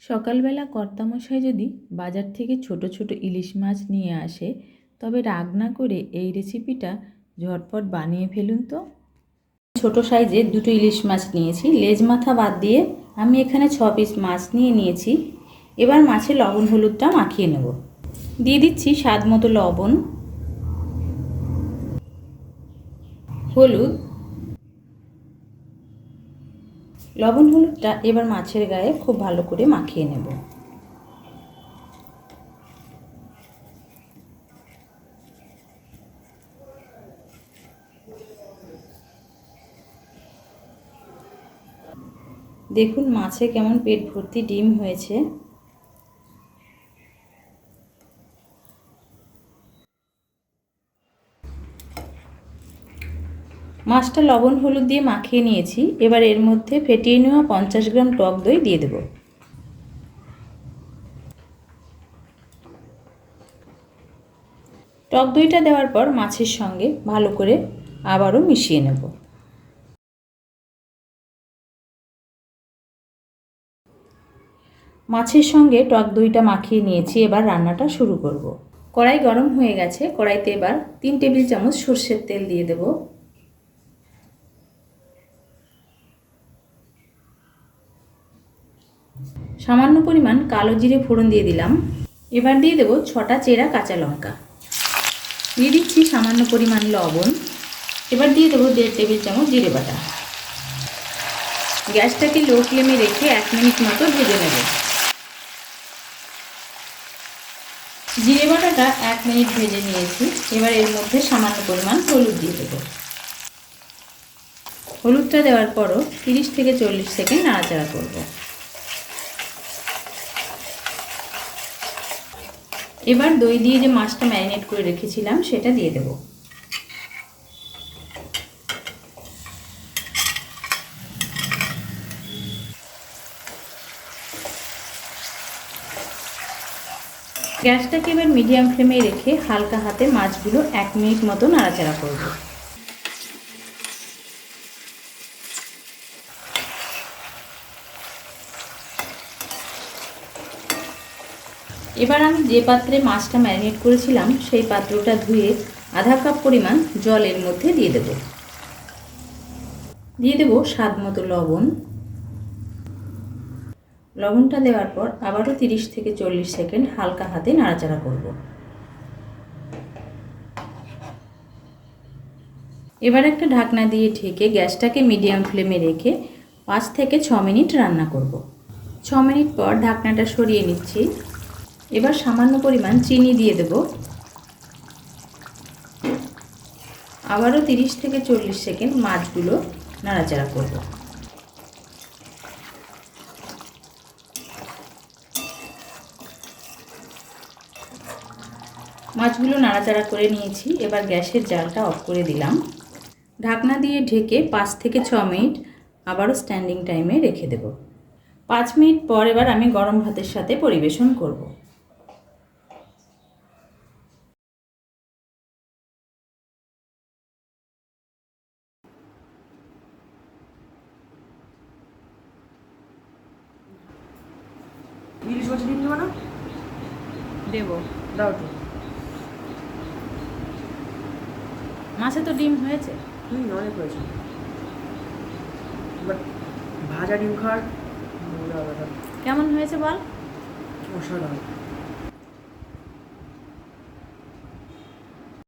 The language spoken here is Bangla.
সকালবেলা কর্তামশাই যদি বাজার থেকে ছোট ছোট ইলিশ মাছ নিয়ে আসে, তবে রাগ না করে এই রেসিপিটা ঝটপট বানিয়ে ফেলুন তো। ছোট সাইজের দুটো ইলিশ মাছ নিয়েছি, লেজ মাথা বাদ দিয়ে আমি এখানে 6 পিস মাছ নিয়েছি। এবার মাছে লবণ হলুদটা মাখিয়ে নেব। দিয়ে দিচ্ছি স্বাদ মতো লবণ, হলুদ, লবণ হলুদটা এবার মাছের গায়ে খুব ভালো করে মাখিয়ে নেব। দেখুন মাছে কেমন পেট ভর্তি ডিম হয়েছে। মাছটা লবণ হলুদ দিয়ে মাখিয়ে নিয়েছি। এবার এর মধ্যে ফেটিয়ে নেওয়া 50 গ্রাম টক দই দিয়ে দেব। টক দইটা দেওয়ার পর মাছের সঙ্গে ভালো করে আবারও মিশিয়ে নেব। মাছের সঙ্গে টক দইটা মাখিয়ে নিয়েছি, এবার রান্নাটা শুরু করব। কড়াই গরম হয়ে গেছে, কড়াইতে এবার 3 টেবিল চামচ সর্ষের তেল দিয়ে দেব। সামান্য পরিমাণ কালো জিরে ফোড়ন দিয়ে দিলাম। এবার দিয়ে দেব 6টা চেরা কাঁচা লঙ্কা। দিয়ে দিচ্ছি সামান্য পরিমাণ লবণ। এবার দিয়ে দেবো 1.5 টেবিল চামচ জিরে বাটা। গ্যাসটাকে লো ফ্লেমে রেখে 1 মিনিট মতো ভেজে নেব। জিরে বাটাটা 1 মিনিট ভেজে নিয়েছি। এবার এর মধ্যে সামান্য পরিমাণ হলুদ দিয়ে দেব। হলুদটা দেওয়ার পরও 30 থেকে 40 সেকেন্ড নাড়াচাড়া করব। এবার দই দিয়ে যে মাছটা ম্যারিনেট করে রেখেছিলাম সেটা দিয়ে দেব। গ্যাসটাকে এবার মিডিয়াম ফ্লেমে রেখে হালকা হাতে মাছগুলো 1 মিনিট মতো নাড়াচাড়া করব। এবার আমি যে পাত্রে মাছটা ম্যারিনেট করেছিলাম সেই পাত্রটা ধুয়ে আধা কাপ পরিমাণ জল এর মধ্যে দিয়ে দেব। দিয়ে দেব স্বাদ মতো লবণ। লবণটা দেওয়ার পর আবারও 30 থেকে 40 সেকেন্ড হালকা হাতে নাড়াচাড়া করব। এবার একটা ঢাকনা দিয়ে ঢেকে গ্যাসটাকে মিডিয়াম ফ্লেমে রেখে 5 থেকে 6 মিনিট রান্না করব। 6 মিনিট পর ঢাকনাটা সরিয়ে নিচ্ছি। এবার সামান্য পরিমাণ চিনি দিয়ে দেব। আবারও 30 থেকে 40 সেকেন্ড মাছগুলো নাড়াচাড়া করব। মাছগুলো নাড়াচাড়া করে নিয়েছি। এবার গ্যাসের জালটা অফ করে দিলাম। ঢাকনা দিয়ে ঢেকে 5 থেকে 6 মিনিট আবারও স্ট্যান্ডিং টাইমে রেখে দেব। 5 মিনিট পর এবার আমি গরম ভাতের সাথে পরিবেশন করব। ইলিশ মাছ ডিম দেবো না? দেব। দাও তো। মাছে তো ডিম হয়েছে। অনেক হয়েছে, বাট ভাজা ডিম খাওয়ার কেমন হয়েছে বল? অসাধারণ।